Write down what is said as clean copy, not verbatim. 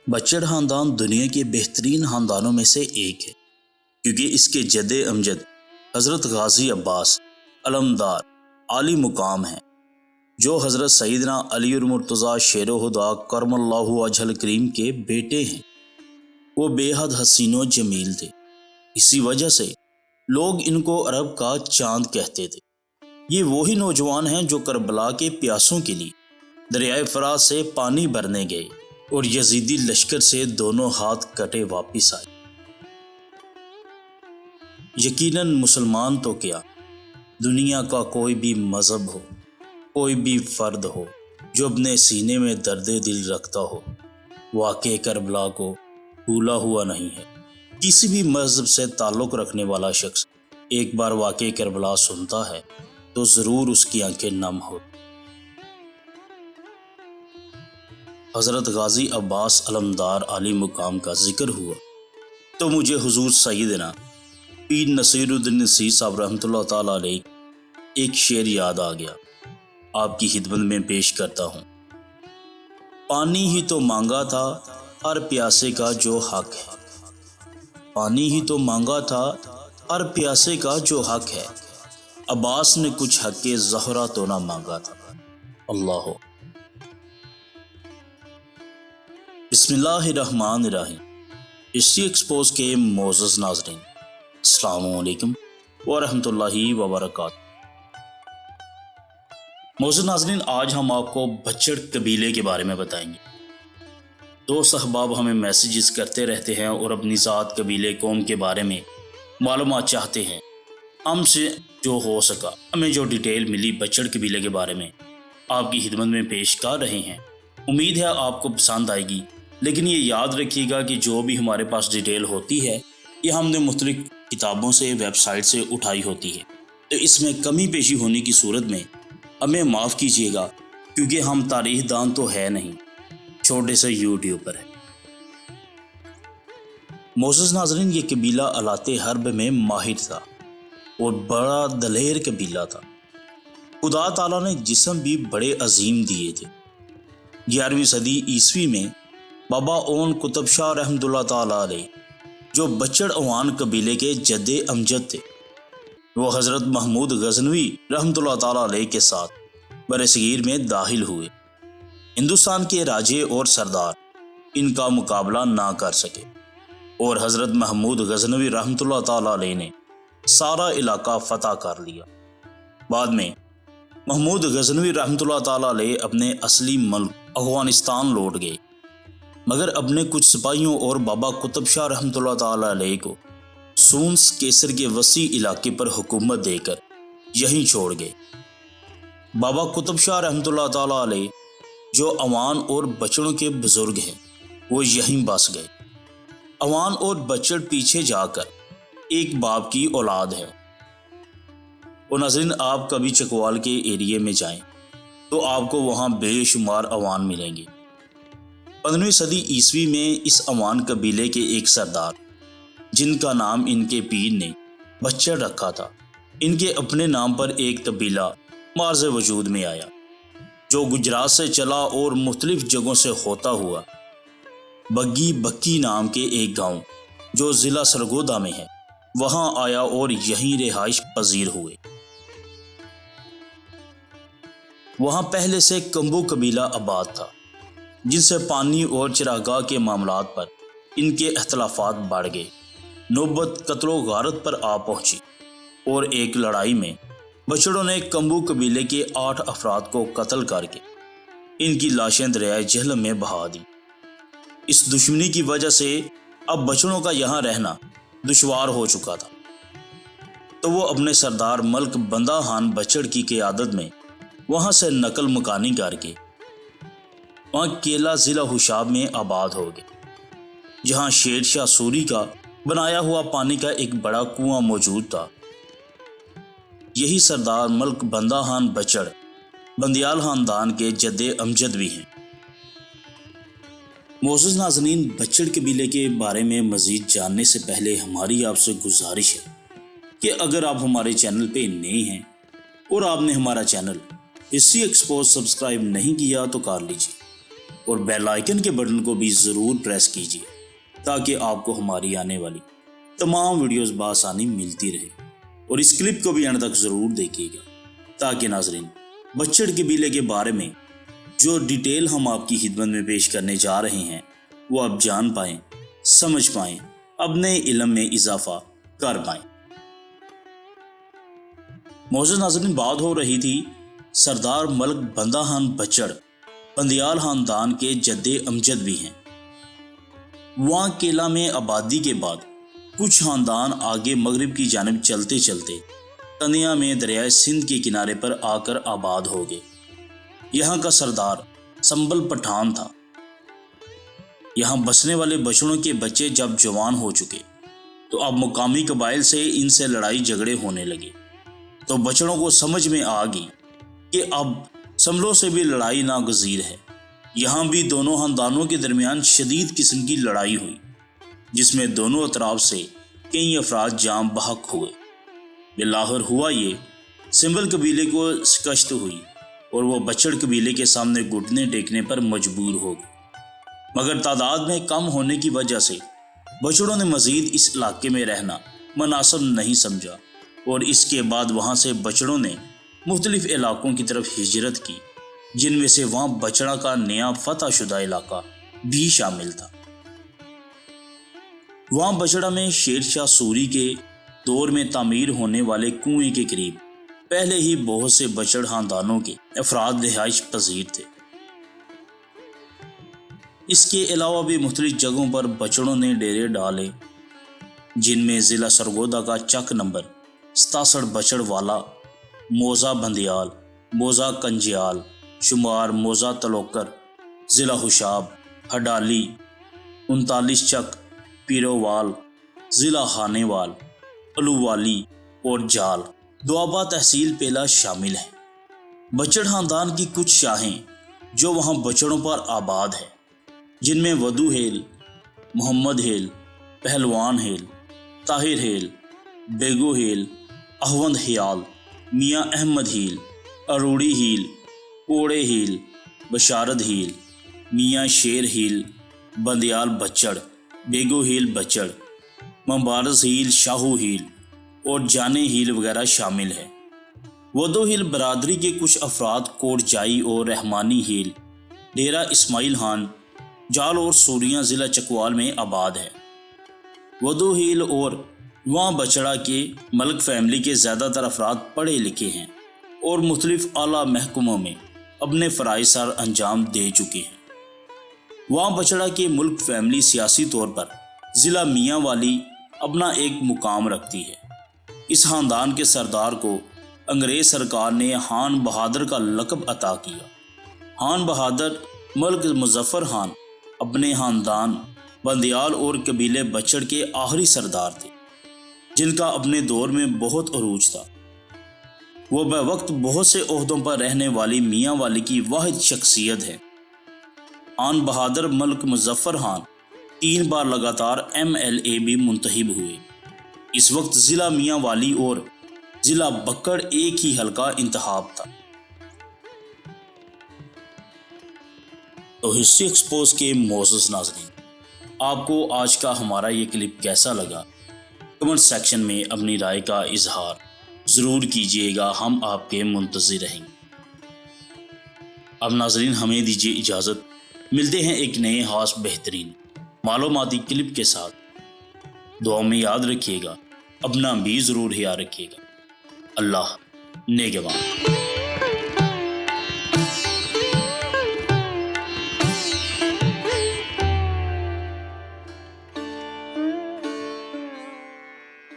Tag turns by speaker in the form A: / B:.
A: بچڑ خاندان دنیا کے بہترین خاندانوں میں سے ایک ہے، کیونکہ اس کے جد امجد حضرت غازی عباس علمدار عالی مقام ہیں، جو حضرت سیدنا علی المرتضیٰ شیر و ہدا کرم اللہ وجہ الکریم کے بیٹے ہیں۔ وہ بے حد حسین و جمیل تھے، اسی وجہ سے لوگ ان کو عرب کا چاند کہتے تھے۔ یہ وہی نوجوان ہیں جو کربلا کے پیاسوں کے لیے دریائے فرات سے پانی بھرنے گئے اور یزیدی لشکر سے دونوں ہاتھ کٹے واپس آئے۔ یقیناً مسلمان تو کیا، دنیا کا کوئی بھی مذہب ہو، کوئی بھی فرد ہو جو اپنے سینے میں درد دل رکھتا ہو، واقعہ کربلا کو بھولا ہوا نہیں ہے۔ کسی بھی مذہب سے تعلق رکھنے والا شخص ایک بار واقعہ کربلا سنتا ہے تو ضرور اس کی آنکھیں نم ہو۔ حضرت غازی عباس علمدار عالی مقام کا ذکر ہوا تو مجھے حضور سیدنا پیر نصیر الدین نصیر صاحب رحمۃ اللہ تعالیٰ علیہ ایک شعر یاد آ گیا، آپ کی خدمت میں پیش کرتا ہوں۔ پانی ہی تو مانگا تھا ہر پیاسے کا جو حق ہے، پانی ہی تو مانگا تھا ہر پیاسے کا جو حق ہے، عباس نے کچھ حق زہرا تو نہ مانگا تھا۔ اللہ بسم اللہ الرحمن الرحیم۔ ہسٹری ایکسپوز کے معزز ناظرین، السلام علیکم ورحمۃ اللہ وبرکاتہ۔ معزز ناظرین، آج ہم آپ کو بچڑ قبیلے کے بارے میں بتائیں گے۔ دوست احباب ہمیں میسیجز کرتے رہتے ہیں اور اپنی ذات، قبیلے، قوم کے بارے میں معلومات چاہتے ہیں۔ ہم سے جو ہو سکا، ہمیں جو ڈیٹیل ملی بچڑ قبیلے کے بارے میں آپ کی خدمت میں پیش کر رہے ہیں۔ امید ہے آپ کو پسند آئے گی، لیکن یہ یاد رکھیے گا کہ جو بھی ہمارے پاس ڈیٹیل ہوتی ہے یہ ہم نے مختلف کتابوں سے، ویب سائٹ سے اٹھائی ہوتی ہے، تو اس میں کمی بیشی ہونے کی صورت میں ہمیں معاف کیجیے گا، کیونکہ ہم تاریخ دان تو ہے نہیں، چھوٹے سے یوٹیوبر ہے۔ معزز ناظرین، یہ قبیلہ آلات حرب میں ماہر تھا اور بڑا دلیر قبیلہ تھا۔ خدا تعالیٰ نے جسم بھی بڑے عظیم دیے تھے۔ 11ویں صدی عیسوی میں بابا اون قطب شاہ رحمۃ اللہ تعالیٰ علیہ، جو بچڑ عوان قبیلے کے جد امجد تھے، وہ حضرت محمود غزنوی رحمۃ اللہ تعالیٰ علیہ کے ساتھ برصغیر میں داخل ہوئے۔ ہندوستان کے راجے اور سردار ان کا مقابلہ نہ کر سکے اور حضرت محمود غزنوی رحمۃ اللہ تعالیٰ علیہ نے سارا علاقہ فتح کر لیا۔ بعد میں محمود غزنوی رحمۃ اللہ تعالیٰ علیہ اپنے اصلی ملک افغانستان لوٹ گئے، مگر اپنے کچھ سپاہیوں اور بابا قطب شاہ رحمۃ اللہ تعالیٰ علیہ کو سونس کیسر کے وسیع علاقے پر حکومت دے کر یہیں چھوڑ گئے۔ بابا قطب شاہ رحمۃ اللہ تعالیٰ علیہ جو عوان اور بچڑوں کے بزرگ ہیں، وہ یہیں بس گئے۔ عوان اور بچڑ پیچھے جا کر ایک باپ کی اولاد ہے۔ اور ناظرین، آپ کبھی چکوال کے ایریے میں جائیں تو آپ کو وہاں بے شمار عوان ملیں گے۔ 15ویں صدی عیسوی میں اس عوان قبیلے کے ایک سردار، جن کا نام ان کے پیر نے بچڑ رکھا تھا، ان کے اپنے نام پر ایک قبیلہ مارز وجود میں آیا، جو گجرات سے چلا اور مختلف جگہوں سے ہوتا ہوا بگی بکی نام کے ایک گاؤں جو ضلع سرگودا میں ہے، وہاں آیا اور یہیں رہائش پذیر ہوئے۔ وہاں پہلے سے کمبو قبیلہ آباد تھا، جن سے پانی اور چراگاہ کے معاملات پر ان کے اختلافات بڑھ گئے۔ نوبت قتل و غارت پر آ پہنچی اور ایک لڑائی میں بچڑوں نے کمبو قبیلے کے 8 افراد کو قتل کر کے ان کی لاشیں دریائے جہلم میں بہا دی۔ اس دشمنی کی وجہ سے اب بچڑوں کا یہاں رہنا دشوار ہو چکا تھا، تو وہ اپنے سردار ملک بندہ خان بچڑ کی قیادت میں وہاں سے نقل مکانی کر کے وہاں کیلا ضلع ہوشاب میں آباد ہو گئے، جہاں شیر شاہ سوری کا بنایا ہوا پانی کا ایک بڑا کنواں موجود تھا۔ یہی سردار ملک بندہ خان بچڑ بندیال خاندان کے جد امجد بھی ہیں۔ معزز ناظرین، بچڑ قبیلے کے بارے میں مزید جاننے سے پہلے ہماری آپ سے گزارش ہے کہ اگر آپ ہمارے چینل پہ نئے ہیں اور آپ نے ہمارا چینل ہسٹری ایکسپوز سبسکرائب نہیں کیا تو کر لیجیے اور بیل آئیکن کے بٹن کو بھی ضرور پریس کیجیے تاکہ آپ کو ہماری آنے والی تمام ویڈیوز بآسانی ملتی رہے، اور اس کلپ کو بھی اینڈ تک ضرور دیکھیے گا تاکہ ناظرین بچڑ قبیلے کے بارے میں جو ڈیٹیل ہم آپ کی خدمت میں پیش کرنے جا رہے ہیں وہ آپ جان پائیں، سمجھ پائیں، اپنے علم میں اضافہ کر پائیں۔ معزز ناظرین، بات ہو رہی تھی سردار ملک بندہ خان بچڑ بندیال خاندان کے جد امجد بھی ہیں۔ وہاں کیلا میں آبادی کے بعد کچھ خاندان آگے مغرب کی جانب چلتے چلتے کنیا میں دریائے سندھ کے کنارے پر آ کر آباد ہو گئے۔ یہاں کا سردار سنبل پٹھان تھا۔ یہاں بسنے والے بچڑوں کے بچے جب جوان ہو چکے تو اب مقامی قبائل سے ان سے لڑائی جھگڑے ہونے لگے، تو بچڑوں کو سمجھ میں آ گئی کہ اب سنبلوں سے بھی لڑائی ناگزیر ہے۔ یہاں بھی دونوں خاندانوں کے درمیان شدید قسم کی لڑائی ہوئی، جس میں دونوں اطراف سے کئی افراد جاں بحق ہوئے۔ بالآخر ہوا یہ، سنبل قبیلے کو شکست ہوئی اور وہ بچڑ قبیلے کے سامنے گھٹنے ٹیکنے پر مجبور ہو گئے، مگر تعداد میں کم ہونے کی وجہ سے بچڑوں نے مزید اس علاقے میں رہنا مناسب نہیں سمجھا، اور اس کے بعد وہاں سے بچڑوں نے مختلف علاقوں کی طرف ہجرت کی، جن میں سے وہاں بچڑا کا نیا فتح شدہ علاقہ بھی شامل تھا۔ وہاں بچڑا میں شیر شاہ سوری کے دور میں تعمیر ہونے والے کنویں کے قریب پہلے ہی بہت سے بچڑ خاندانوں کے افراد رہائش پذیر تھے۔ اس کے علاوہ بھی مختلف جگہوں پر بچڑوں نے ڈیرے ڈالے، جن میں ضلع سرگودا کا چک نمبر 67 بچڑ والا، موزہ بندیال، موزہ کنجیال، شمار موزہ تلوکر، ضلع حشاب، ہڈالی، 39 چک، پیرووال، ضلع خانے وال، الوالی اور جال، دوابہ تحصیل پیلا شامل ہیں۔ بچڑ خاندان کی کچھ شاخیں جو وہاں بچڑوں پر آباد ہیں، جن میں ودو ہیل، محمد ہیل، پہلوان ہیل، طاہر ہیل، بیگو ہیل، احوند خیال، میاں احمد ہیل، اروڑی ہیل، کوڑے ہیل، بشارت ہیل، میاں شیر ہیل، بندیال بچڑ، بیگو ہیل بچڑ، ممبارز ہیل، شاہو ہیل اور جانے ہیل وغیرہ شامل ہے۔ ودو ہیل برادری کے کچھ افراد کوٹ جائی اور رحمانی ہیل، ڈیرہ اسماعیل خان، جال اور سوریاں ضلع چکوال میں آباد ہے۔ ودو ہیل اور وہاں بچڑا کے ملک فیملی کے زیادہ تر افراد پڑھے لکھے ہیں اور مختلف اعلیٰ محکموں میں اپنے فرائض سر انجام دے چکے ہیں۔ وہاں بچڑا کے ملک فیملی سیاسی طور پر ضلع میاں والی اپنا ایک مقام رکھتی ہے۔ اس خاندان کے سردار کو انگریز سرکار نے خان بہادر کا لقب عطا کیا۔ خان بہادر ملک مظفر خان اپنے خاندان بندیال اور قبیلے بچڑ کے آخری سردار تھے، جن کا اپنے دور میں بہت عروج تھا۔ وہ بے وقت بہت سے عہدوں پر رہنے والی میاں والی کی واحد شخصیت ہے۔ خان بہادر ملک مظفر خان 3 بار لگاتار MLA بھی منتخب ہوئے۔ اس وقت ضلع میاں والی اور ضلع بکڑ ایک ہی حلقہ انتخاب تھا۔ تو ہسٹری ایکسپوز کے معزز ناظرین، آپ کو آج کا ہمارا یہ کلپ کیسا لگا؟ کمنٹ سیکشن میں اپنی رائے کا اظہار ضرور کیجیے گا، ہم آپ کے منتظر رہیں گے۔ اب ناظرین ہمیں دیجیے اجازت، ملتے ہیں ایک نئے خاص بہترین معلوماتی کلپ کے ساتھ۔ دعا میں یاد رکھیے گا، اپنا بھی ضرور خیال رکھیے گا۔ اللہ نگہبان۔